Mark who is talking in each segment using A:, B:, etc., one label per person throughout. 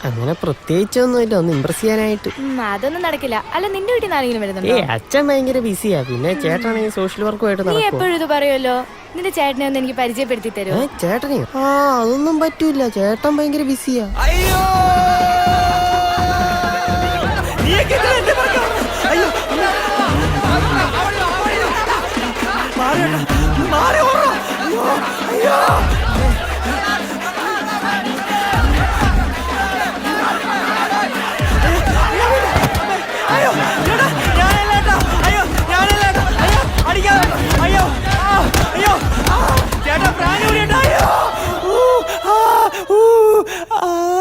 A: അങ്ങനെ പ്രത്യേകിച്ചൊന്നുമില്ല, ഒന്ന് ഇമ്പ്രസ് ചെയ്യാനായിട്ട്.
B: അതൊന്നും നടക്കില്ല. അല്ല, നിന്റെ വീട്ടിൽ നിന്ന് ആരെങ്കിലും വരുന്നുണ്ടോ?
A: അച്ഛൻ ഭയങ്കര ബിസിയാ, പിന്നെ ചേട്ടനാണെങ്കിൽ സോഷ്യൽ വർക്കുമായിട്ട്
B: നീ എപ്പോഴും ഇത് പറയുമല്ലോ. നിന്റെ ചേട്ടനെ ഒന്ന് എനിക്ക് പരിചയപ്പെടുത്തി തരുമോ?
A: ചേട്ടനെയോ? അതൊന്നും പറ്റൂല, ചേട്ടൻ ഭയങ്കര ബിസിയാ.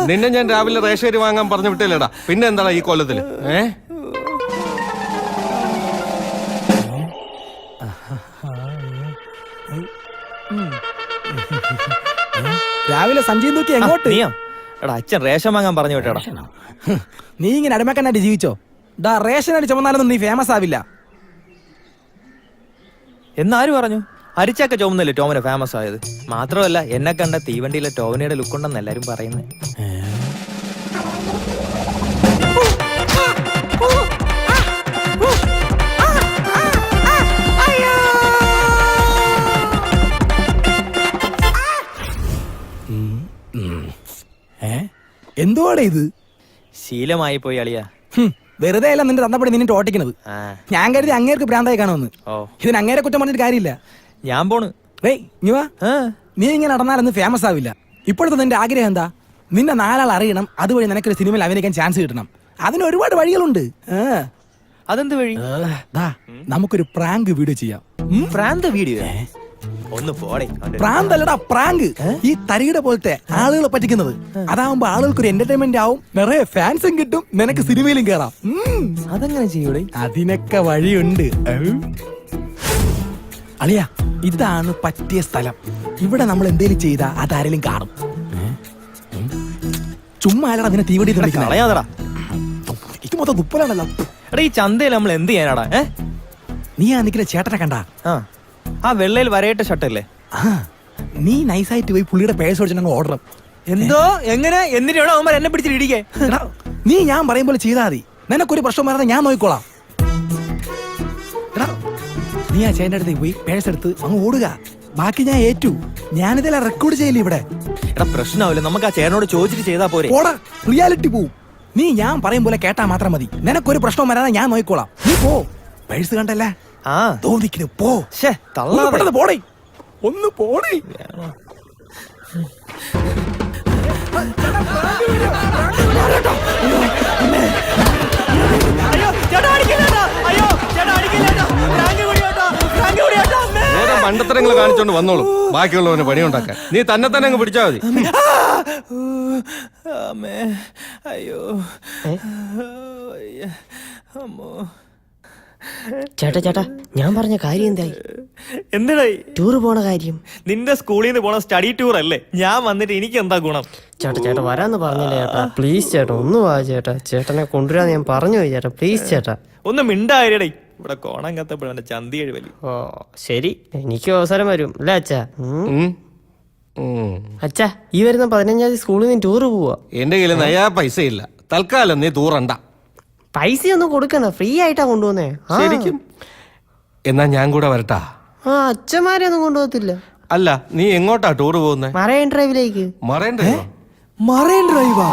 C: നിന്നെ ഞാൻ രാവിലെ റേഷരി വാങ്ങാൻ പറഞ്ഞു വിട്ടില്ലേടാ, പിന്നെ എന്താടാ ഈ കൊല്ലത്തില്?
D: രാവിലെ സഞ്ജയ് നോക്കി എങ്ങോട്ട്?
E: എടാ അച്ഛൻ റേഷൻ വാങ്ങാൻ പറഞ്ഞു വിട്ടേടാ.
D: നീ ഇങ്ങനെ അടിമക്കനായിട്ട് ജീവിച്ചോ? ഡാ റേഷൻ അടി ചുമന്നാലൊന്നും നീ ഫേമസ് ആവില്ല.
E: എന്നാര് പറഞ്ഞു? അരിച്ചൊക്കെ ചുമന്നല്ലേ ടോമിനെ ഫേമസ് ആയത്. മാത്രമല്ല എന്നെ കണ്ട തീവണ്ടിയിലെ ടോമിനിയുടെ ലുക്ക് ഉണ്ടെന്ന് എല്ലാരും പറയുന്നത്.
D: എന്തുവാടെ ഇത്?
E: ശീലമായി പോയി അളിയാ.
D: വെറുതെ അല്ല നിന്റെ തന്നപ്പടി നിന്നിട്ട് ഓട്ടിക്കണത്. ഞാൻ കരുതി അങ്ങേർക്ക് ഭ്രാന്തായി കാണുമെന്ന്. ഇതിന് അങ്ങേരെ കുറ്റം പറഞ്ഞിട്ട് കാര്യമില്ല.
E: ഞാൻ പോണ്.
D: നീ ഇങ്ങനെ നടന്നാലൊന്നും ഫേമസ് ആവില്ല. ഇപ്പോഴത്തെ നിന്റെ ആഗ്രഹം എന്താ? നിന്നെ നാലാൾ അറിയണം, അതുവഴി നിനക്കൊരു സിനിമയിൽ അഭിനയിക്കാൻ ചാൻസ് കിട്ടണം. അതിന് ഒരുപാട് വഴികളുണ്ട്.
E: അതെന്ത് വഴി?
D: നമുക്കൊരു പ്രാങ്ക് വീഡിയോ ചെയ്യാം.
E: പ്രാന്ത് വീഡിയോ? ഒന്ന് പോടേ.
D: പ്രാന്തല്ലടാ, പ്രാങ്ക്. ഈ തരികിട പോലത്തെ ആളുകളെ പറ്റിക്കുന്നത്. അതാവുമ്പോ ആളുകൾക്ക് ഒരു എന്റർടൈൻമെന്റ് ആവും, നിറയെ ഫാൻസും കിട്ടും, നിനക്ക് സിനിമയിലും കേറാം.
E: അതെങ്ങനെ ചെയ്യൂടെ?
D: അതിനൊക്കെ വഴിയുണ്ട്. അളിയ, ഇതാണ് പറ്റിയ സ്ഥലം. ഇവിടെ നമ്മൾ എന്തേലും ചെയ്താ അതാരെങ്കിലും കാണും. ചുമ്മാ അല്ലടാ നിന്നെ തീവണ്ടി
E: കളയാതെടാ.
D: ഇത് മൊത്തം തുപ്പലാണല്ലോ.
E: എടാ ഈ ചന്തയിൽ നമ്മൾ എന്ത് ചെയ്യാനാടാ?
D: നീ ആ നിൽക്കുന്ന ചേട്ടനെ കണ്ടാ?
E: ആ വെള്ളയിൽ വരയിട്ട ഷർട്ടല്ലേ?
D: നീ നൈസായിട്ട് പോയി പുള്ളിയുടെ പേഴ്സ് ഓടിച്ചിട്ട് ഓർഡർ.
E: എന്തോ എങ്ങനെ എന്നിട്ടാണോ അവന്മാർ എന്നെ പിടിച്ചിട്ട് ഇടിക്കേ?
D: നീ ഞാൻ പറയും പോലെ ചെയ്താൽ മതി, നിനക്കൊരു പ്രശ്നം വരാതെ ഞാൻ നോക്കിക്കോളാം. നീ ആ ചേട്ടൻ്റെ അടുത്തേക്ക് പോയി പേഴ്സ് എടുത്ത് അങ്ങ് ഓടുക. ബാക്കി ഞാൻ ഏറ്റു. ഞാനിതെല്ലാം റെക്കോർഡ് ചെയ്യില്ല ഇവിടെ.
E: എടാ പ്രശ്നമാവില്ല, നമുക്ക് ആ ചേട്ടനോട് ചോദിച്ചിട്ട് ചെയ്താ പോരെ.
D: ഓടാ, റിയാലിറ്റി പോവും. നീ ഞാൻ പറയും പോലെ കേട്ടാ മാത്രം മതി, നിനക്കൊരു പ്രശ്നം വരാതെ ഞാൻ നോക്കിക്കോളാം. നീ പോ. പേഴ്സ് കണ്ടല്ലേ? തോന്നിക്കുന്നു. പോ. പോടേ, ഒന്ന് പോടേ.
C: മണ്ടത്തരങ്ങൾ കാണിച്ചോണ്ട് വന്നോളൂ, ബാക്കിയുള്ളവന് പണിയുണ്ടാക്കാൻ. നീ തന്നെ തന്നെ അങ്ങ് പിടിച്ചാ മതി.
E: അയ്യോ അമ്മോ.
A: ചേട്ടാ ഞാൻ പറഞ്ഞ കാര്യം എന്തായി?
E: എന്തായി?
A: ടൂറ് പോണ കാര്യം.
E: നിന്റെ സ്കൂളിൽ നിന്ന് പോണ സ്റ്റഡി ടൂർ അല്ലേ? ഞാൻ വന്നിട്ട് എനിക്ക് എന്താ ഗുണം?
A: ചേട്ടാ വരാന്ന് പറഞ്ഞില്ലേ ചേട്ടാ? പ്ലീസ് ചേട്ടാ ഒന്ന് വാ ചേട്ടാ. ചേട്ടനെ കൊണ്ടുവരാന്ന് ഞാൻ പറഞ്ഞു പോയി ചേട്ടാ, പ്ലീസ് ചേട്ടാ.
E: ഒന്ന് മിണ്ടായിരടേ. ഇവിടെ കോണം കത്തപ്പോഴാണ് ചന്തി എഴുവലി.
A: ഓ ശരി, എനിക്ക് അവസരം വരും അല്ലേ അച്ഛാ? അച്ഛാ ഈ വരുന്ന 15-ാം തീയതി സ്കൂളിൽ നിന്ന് ടൂറ് പോവാ.
C: എന്റെ കയ്യിൽ നയാ പൈസ ഇല്ല, തൽക്കാലം നീ തൂറണ്ട.
A: പൈസയൊന്നും കൊടുക്കണ്ട, ഫ്രീ ആയിട്ടാ കൊണ്ടുപോന്നേ.
C: ശരിക്കും? എന്നാ ഞാൻ കൂടെ വരട്ടാ?
A: അച്ഛന്മാരെ ഒന്നും കൊണ്ടുപോകത്തില്ല.
C: അല്ല, നീ എങ്ങോട്ടാ ടൂർ പോകുന്നേ?
A: മറൈൻ ഡ്രൈവിലേക്ക്.
C: മറൈൻ ഡ്രൈവോ?
D: മറൈൻ ഡ്രൈവാ?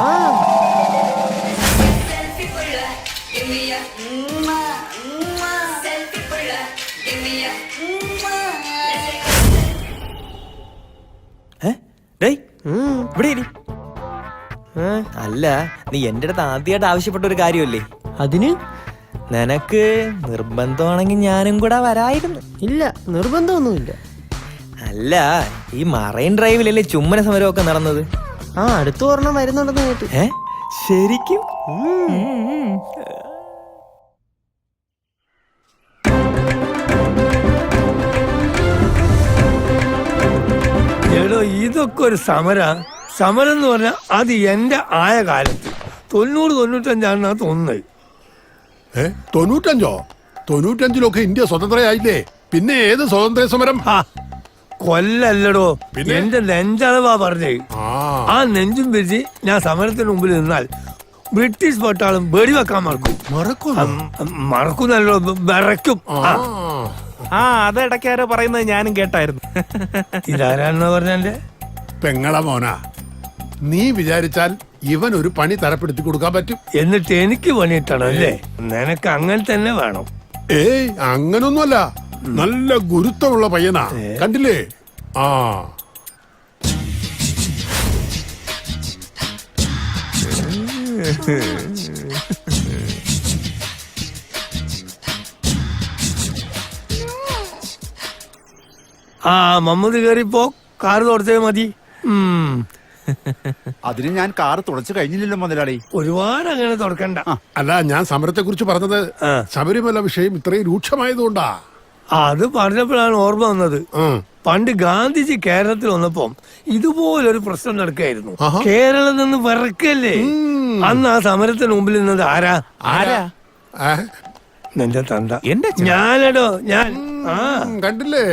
E: അല്ല, നീ എന്റെ അടുത്ത് ആദ്യമായിട്ട് ആവശ്യപ്പെട്ട ഒരു കാര്യമല്ലേ?
A: അതിന്
E: നിനക്ക് നിർബന്ധമാണെങ്കിൽ ഞാനും കൂടെ വരായിരുന്നു.
A: ഇല്ല, നിർബന്ധമൊന്നുമില്ല.
E: അല്ല, ഈ മറൈൻ ഡ്രൈവിലല്ലേ ചുമ്മന സമരമൊക്കെ നടന്നത്?
A: അടുത്ത ഒരെണ്ണം വരുന്നുണ്ടെന്ന് കേട്ടു.
E: ശരിക്കും?
F: എടോ ഇതൊക്കെ ഒരു സമരം എന്ന് പറഞ്ഞാൽ അത് എന്റെ ആയ കാലത്ത് 90-95 തോന്നുന്നത്.
G: 95? 95 ഇന്ത്യ സ്വതന്ത്രയായില്ലേ? പിന്നെ ഏത് സ്വാതന്ത്ര്യ സമരം?
F: കൊല്ലല്ലടോ, എന്റെ നെഞ്ചളവാ പറഞ്ഞേ. ആ നെഞ്ചും പിരിച്ച് ഞാൻ സമരത്തിന് മുമ്പിൽ നിന്നാൽ ബ്രിട്ടീഷ് പട്ടാളം വെടിവെക്കാൻ മറക്കുന്നല്ലോ, വിറയ്ക്കും.
D: അത് ഇടയ്ക്കാരോ പറയുന്നത് ഞാനും കേട്ടായിരുന്നു.
F: ഇതാരാണെന്ന് പറഞ്ഞെ?
G: പെങ്ങള മോനാ, നീ വിചാരിച്ചാൽ ഇവൻ ഒരു പണി തരപ്പെടുത്തി കൊടുക്കാൻ പറ്റും.
F: എന്നിട്ട് എനിക്ക് പണിയിട്ടണം അല്ലേ? നിനക്ക് അങ്ങനെ തന്നെ വേണം.
G: ഏയ് അങ്ങനൊന്നുമല്ല, നല്ല ഗുരുത്വമുള്ള പയ്യനാ, കണ്ടില്ലേ? ആ
F: മമ്മൂദ് കേറിപ്പോ കാറ് തുടച്ചേ മതി.
H: അതിന് ഞാൻ കാറ് തുടച്ചു കഴിഞ്ഞില്ലല്ലോ മുതലാളി.
F: ഒരുപാട് അങ്ങനെ തുടക്കണ്ട.
G: അല്ല, ഞാൻ സമരത്തെ കുറിച്ച് പറഞ്ഞത് ശബരിമല വിഷയം ഇത്രയും രൂക്ഷമായതുകൊണ്ടാ.
F: അത് പറഞ്ഞപ്പോഴാണ് ഓർമ്മ വന്നത്. പണ്ട് ഗാന്ധിജി കേരളത്തിൽ വന്നപ്പോ ഇതുപോലൊരു പ്രശ്നം നടക്കായിരുന്നു. കേരളം നിന്ന് വിറക്കല്ലേ. അന്ന് ആ സമരത്തിന് മുമ്പിൽ നിന്നത് ആരാ? നിന്റെ തന്ത. ഞാനടോ ഞാൻ.
G: കണ്ടില്ലേ?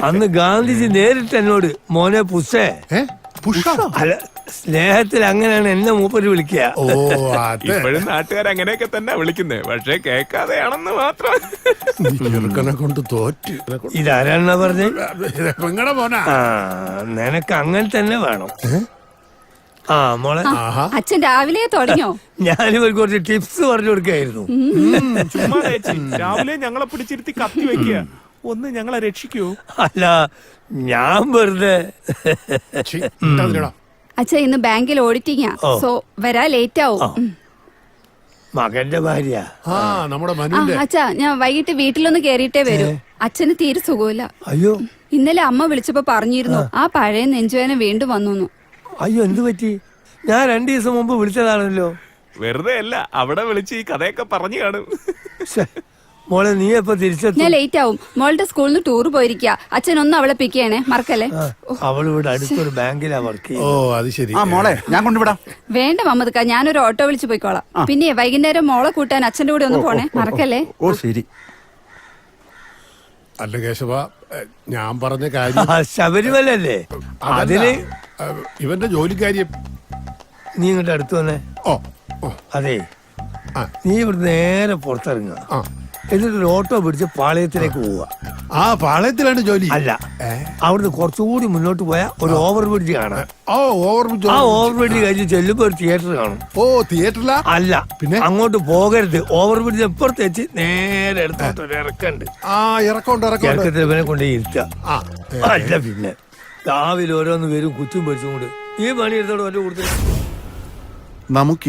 F: അന്ന് ഗാന്ധിജി നേരിട്ട് എന്നോട് മോനെ പുഷേ, അല്ല സ്നേഹത്തിൽ അങ്ങനെയാണ് എന്നെ മൂപ്പര് വിളിക്കുക.
G: ഓ അതെ,
D: ഇപ്പോഴും നാട്ടുകാർ അങ്ങനെയൊക്കെ തന്നെ വിളിക്കുന്നേ, പക്ഷെ കേൾക്കാതെയാണെന്ന് മാത്രം.
G: ചെറുക്കനെ കൊണ്ട് തോറ്റ്.
F: ഇതാരാണെന്നാ പറഞ്ഞേ?
G: പെങ്ങടെ മോനാ.
F: നിനക്ക് അങ്ങനെ തന്നെ വേണം. മോളെ,
I: അച്ഛൻ രാവിലെ തുടങ്ങിയോ?
F: ഞാനിവർക്ക് കുറച്ച് ടിപ്സ് പറഞ്ഞു കൊടുക്കായിരുന്നു.
D: രാവിലെ ഞങ്ങളെ പിടിച്ചിരുത്തി കത്തി വെക്കുക, ഒന്ന് ഞങ്ങളെ രക്ഷിക്കൂ.
F: അല്ല, ഞാൻ വെറുതെ.
I: അച്ഛ ഇന്ന് ബാങ്കിൽ ഓഡിറ്റിംഗാ, സോ വരാ ലേറ്റ് ആവും.
F: മകന്റെ ഭാര്യ
G: നമ്മുടെ മനുവിന്റെ.
I: അച്ഛാ ഞാൻ വൈകിട്ട് വീട്ടിലൊന്ന് കേറിയിട്ടേ വരൂ. അച്ഛന് തീരെ സുഖമില്ല.
F: അയ്യോ,
I: ഇന്നലെ അമ്മ വിളിച്ചപ്പോ പറഞ്ഞിരുന്നു ആ പഴയ നെഞ്ചുവേന വീണ്ടും വന്നു.
F: അയ്യോ, എന്ത് പറ്റി? ഞാൻ 2 ദിവസം മുമ്പ് വിളിച്ചതാണല്ലോ.
D: വെറുതെ അല്ല, അവിടെ വിളിച്ച് ഈ കഥയൊക്കെ പറഞ്ഞു കാണും.
F: മോളെ, നീ എപ്പോ തിരിച്ചെത്തും?
I: ഞാൻ ലേറ്റ് ആവും. മോളുടെ സ്കൂളിൽ നിന്ന് ടൂർ പോയിരിക്കുക. അച്ഛൻ ഒന്ന് അവളെ പിക്ക് ചെയ്യണേ, മറക്കല്ലേ.
F: അവൾ ഇവിടെ അടുത്തൊരു ബാങ്കിലാ വർക്ക്.
G: ഓ അത് ശരി.
H: മോളെ ഞാൻ കൊണ്ടുവിടാം.
I: വേണ്ട മമ്മദ്ക്ക, ഞാനൊരു ഓട്ടോ വിളിച്ച് പോയിക്കോളാം. പിന്നെ വൈകുന്നേരം മോളെ കൂട്ടാൻ അച്ഛന്റെ കൂടെ ഒന്ന് പോണേ, മറക്കല്ലേ.
H: ഓ ശരി.
G: അല്ല കേശവ, ഞാൻ പറഞ്ഞ കാര്യം
F: ശബരിമല അല്ലേ? അതിന്
G: ഇവന്റെ ജോലിക്കാര്യം.
F: നീ ഇങ്ങോട്ട് അടുത്ത് വന്നേ. അതെ, നീ ഇവിടെ നേരെ പുറത്തിറങ്ങുക. എന്നിട്ടൊരു ഓട്ടോ പിടിച്ച് പാളയത്തിലേക്ക് പോവുക.
G: ആ പാളയത്തിലാണ് ജോലി?
F: അല്ല, അവിടുന്ന് കുറച്ചുകൂടി മുന്നോട്ട് പോയാൽ ഒരു ഓവർ ബ്രിഡ്ജ് കാണാം. ആ ഓവർ ബ്രിഡ്ജ് കഴിഞ്ഞ് ചെല്ലുമ്പോ ഒരു തിയേറ്റർ കാണും.
G: ഓ തിയേറ്ററിലാ?
F: അല്ല,
G: പിന്നെ
F: അങ്ങോട്ട് പോകരുത്. ഓവർ ബ്രിഡ്ജ് എപ്പുറത്ത് വെച്ച് നേരെ എടുത്തോട്ട് ഒരു ഇറക്കുണ്ട്. ഇറക്കത്തിൽ ഇവനെ കൊണ്ട് ഇരുത്തുക. അല്ല പിന്നെ രാവിലെ ഓരോന്ന് വരും കുച്ചും പൊരിച്ചും കൊണ്ട് ഈ പണി എടുത്തോട് വല്ല കൊടുത്തു.
H: നമുക്ക്